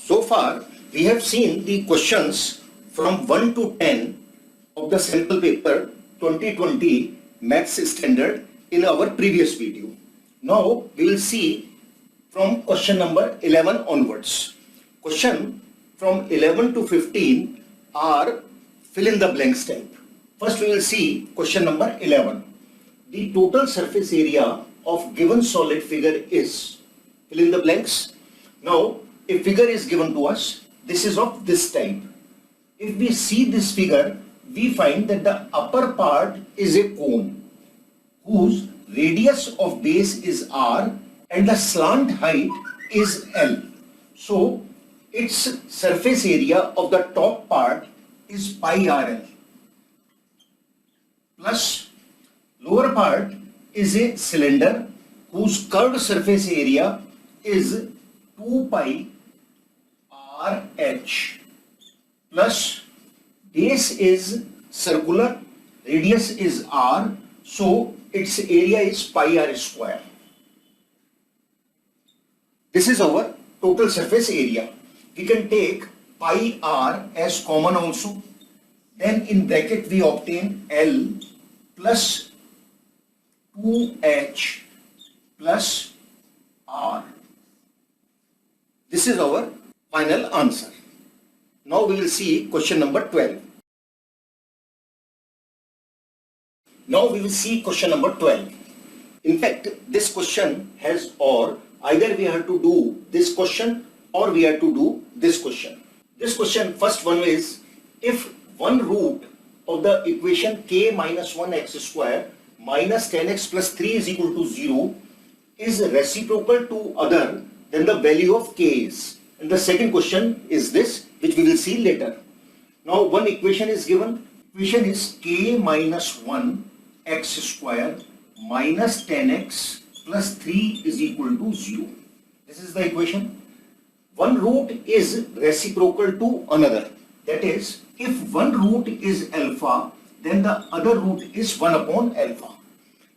So far, we have seen the questions from 1 to 10 of the sample paper 2020 Maths Standard in our previous video. Now, we will see from question number 11 onwards. Question from 11 to 15 are fill in the blanks type. First, we will see question number 11. The total surface area of given solid figure is, fill in the blanks. Now, a figure is given to us. This is of this type. If we see this figure, we find that the upper part is a cone whose radius of base is r and the slant height is L. So, its surface area of the top part is pi RL plus lower part is a cylinder whose curved surface area is 2 pi RH plus base is circular, radius is r, so its area is pi r square. This is our total surface area. We can take pi r as common also. Then in bracket we obtain L plus 2H plus R. This is our final answer. Now we will see question number 12. Now we will see question number 12. In fact, this question has or either we have to do this question or we have to do this question. This question, first one is, if one root of the equation k minus 1x square minus 10x plus 3 is equal to 0 is reciprocal to other than the value of k is. And the second question is this, which we will see later. Now one equation is given. Equation is k minus 1 x square minus 10x plus 3 is equal to 0. This is the equation. One root is reciprocal to another. That is, if one root is alpha, then the other root is 1 upon alpha.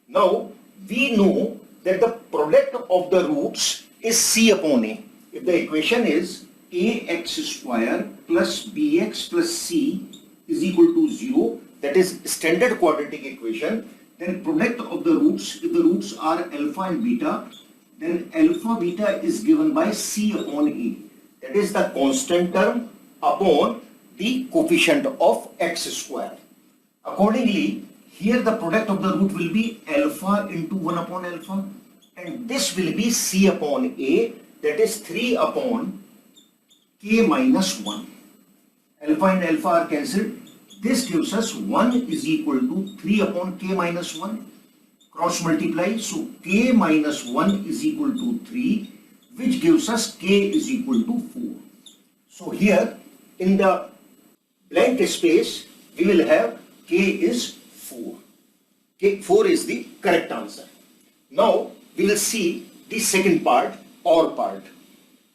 Now, we know that the product of the roots is c upon a. If the equation is ax square plus bx plus c is equal to 0, that is standard quadratic equation, then product of the roots, if the roots are alpha and beta, then alpha beta is given by c upon a. That is the constant term upon the coefficient of x square. Accordingly, here the product of the root will be alpha into 1 upon alpha, and this will be c upon a, that is 3 upon k minus 1. Alpha and alpha are cancelled. This gives us 1 is equal to 3 upon k minus 1. Cross multiply, so k minus 1 is equal to 3, which gives us k is equal to 4. So here in the blank space we will have k is 4. K 4 is the correct answer. Now we will see the second part, or part.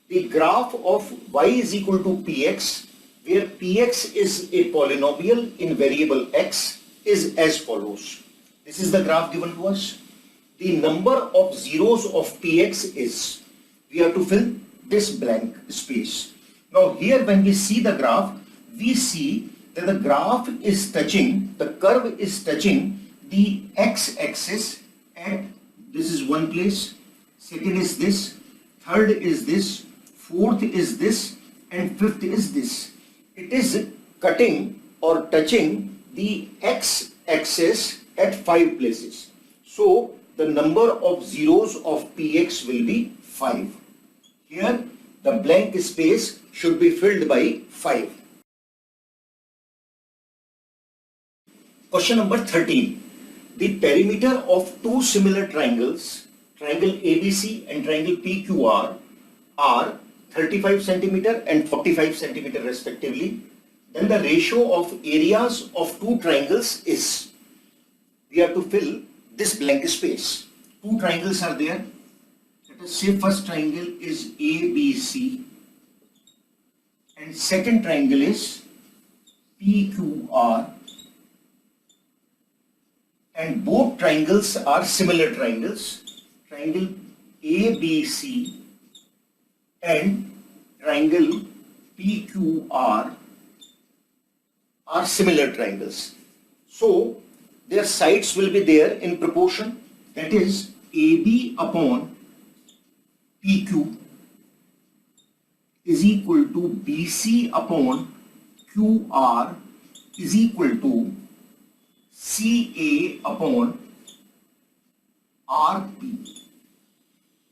The graph of y is equal to px, where px is a polynomial in variable x, is as follows. This is the graph given to us. The number of zeros of px is, we have to fill this blank space. Now here when we see the graph, we see that the graph is touching, the curve is touching the x-axis at, this is one place, second is this, third is this, fourth is this, and fifth is this. It is cutting or touching the x-axis at 5 places. So the number of zeros of px will be 5. Here the blank space should be filled by 5. Question number 13. The perimeter of two similar triangles, triangle ABC and triangle PQR, are 35 cm and 45 cm respectively. Then the ratio of areas of two triangles is, we have to fill this blank space. Two triangles are there. Let us say first triangle is ABC and second triangle is PQR, and both triangles are similar triangles. Triangle ABC and triangle PQR are similar triangles. So their sides will be there in proportion, that is AB upon PQ is equal to BC upon QR is equal to CA upon RP.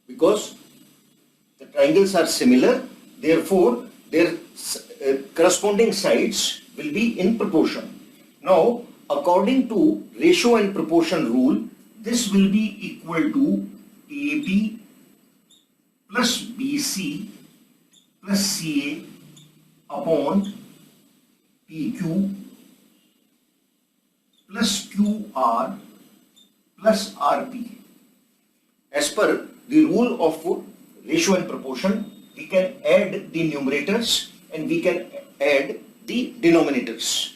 Because the triangles are similar, therefore their corresponding sides will be in proportion. Now, according to ratio and proportion rule, this will be equal to AB plus BC plus CA upon PQ plus QR plus RP. As per the rule of ratio and proportion, we can add the numerators and we can add the denominators.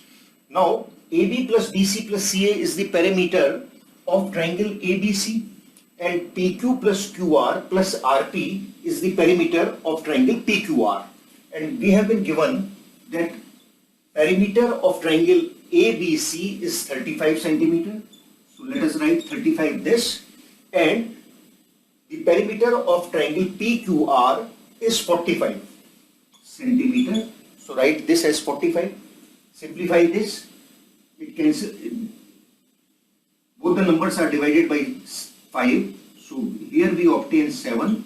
Now, AB plus BC plus CA is the perimeter of triangle ABC, and PQ plus QR plus RP is the perimeter of triangle PQR. And we have been given that perimeter of triangle ABC is 35 centimeter. So let us write 35 this, and the perimeter of triangle PQR is 45 centimeter. So write this as 45. Simplify this. It cancels. Both the numbers are divided by 5. So here we obtain 7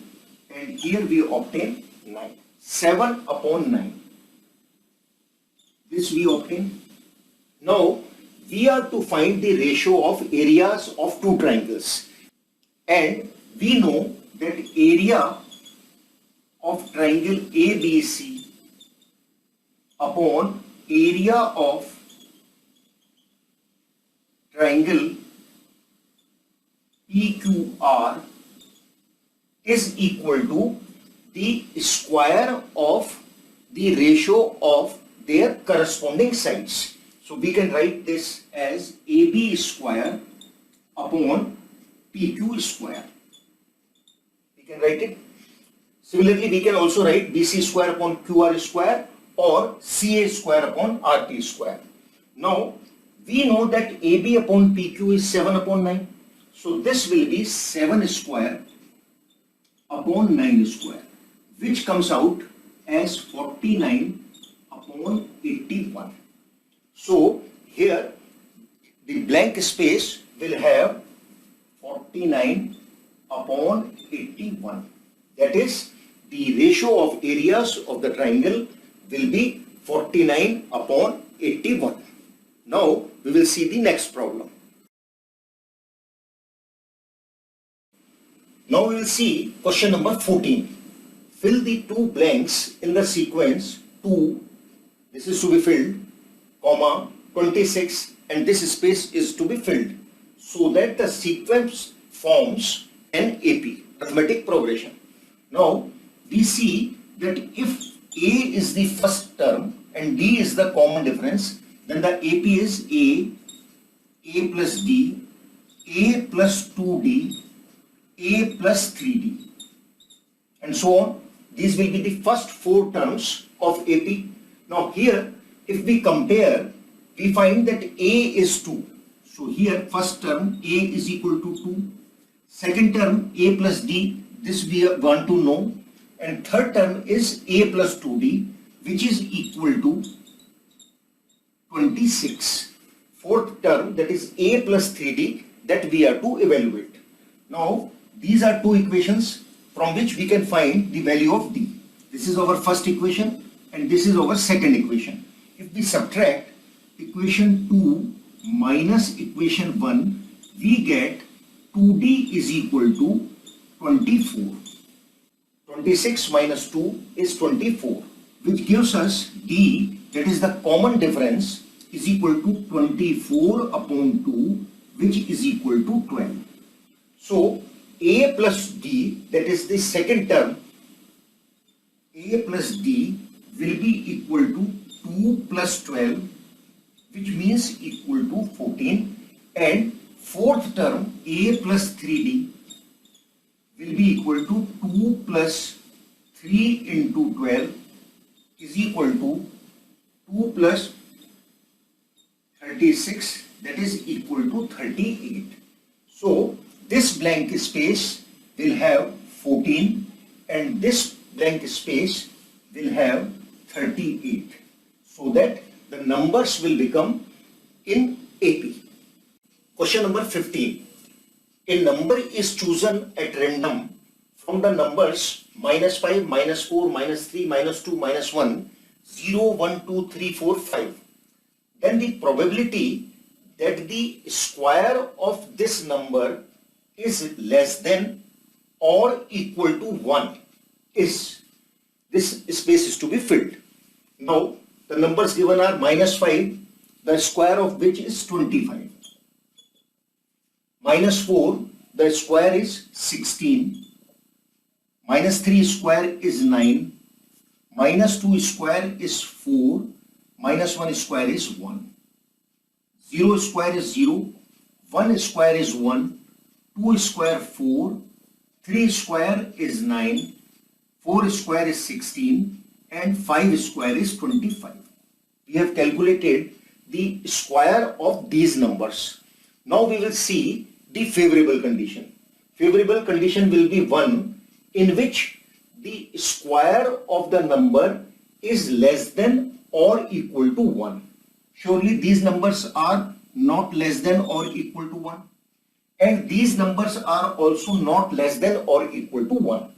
and here we obtain 9. 7 upon 9. This we obtain. Now we are to find the ratio of areas of two triangles, and we know that area of triangle ABC upon area of triangle PQR is equal to the square of the ratio of their corresponding sides. So we can write this as AB square upon PQ square. We can write it. Similarly, we can also write BC square upon QR square or CA square upon RP square. Now, we know that AB upon PQ is 7 upon 9. So this will be 7 square upon 9 square, which comes out as 49 upon 81. So here the blank space will have 49 upon 81. That is, the ratio of areas of the triangle will be 49 upon 81. Now we will see the next problem. Now we will see question number 14. Fill the two blanks in the sequence 2, this is to be filled, comma 26, and this space is to be filled, so that the sequence forms an AP, arithmetic progression. Now we see that if A is the first term and D is the common difference, then the AP is A plus D, A plus 2D, A plus 3D, and so on. These will be the first 4 terms of AP. Now here, if we compare, we find that A is 2. So here, first term A is equal to 2. Second term A plus D, this we want to know. And third term is A plus 2D, which is equal to 26. Fourth term, that is A plus 3D, that we are to evaluate. Now, these are two equations from which we can find the value of D. This is our first equation and this is our second equation. If we subtract equation 2 minus equation 1, we get 2D is equal to 24. 26 minus 2 is 24, which gives us D, that is the common difference, is equal to 24 upon 2, which is equal to 12. So A plus D, that is the second term, A plus D will be equal to 2 plus 12, which means equal to 14, and fourth term A plus 3D will be equal to 2 plus 3 into 12, is equal to 2 plus 36, that is equal to 38. So this blank space will have 14 and this blank space will have 38, so that the numbers will become in AP. Question number 15. A number is chosen at random from the numbers -5, -4, -3, -2, -1, 0, 1, 2, 3, 4, 5. Then the probability that the square of this number is less than or equal to 1 is, this space is to be filled. Now the numbers given are -5, the square of which is 25. -4, the square is 16. -3 square is 9. -2 square is 4. -1 square is 1. 0 square is 0. 1 square is 1. 2 square 4. 3 square is 9. 4 square is 16. And 5 square is 25. We have calculated the square of these numbers. Now we will see the favorable condition. Favorable condition will be one in which the square of the number is less than or equal to 1. Surely these numbers are not less than or equal to 1. And these numbers are also not less than or equal to 1.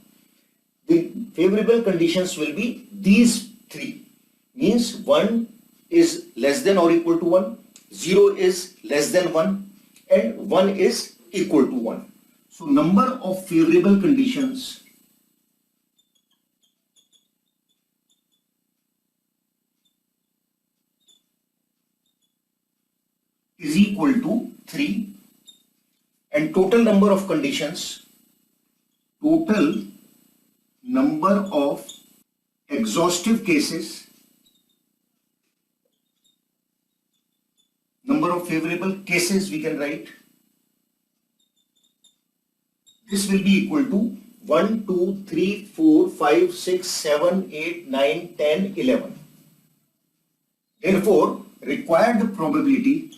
The favorable conditions will be these three. Means 1 is less than or equal to 1, 0 is less than 1, and 1 is equal to 1. So number of favorable conditions is equal to 3, and total number of conditions, total number of exhaustive cases, number of favorable cases we can write, this will be equal to 1, 2, 3, 4, 5, 6, 7, 8, 9, 10, 11. Therefore, required probability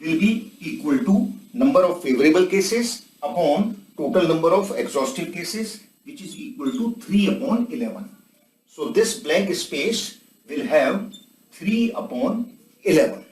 will be equal to number of favorable cases upon total number of exhaustive cases, which is equal to 3 upon 11. So this blank space will have 3 upon 11.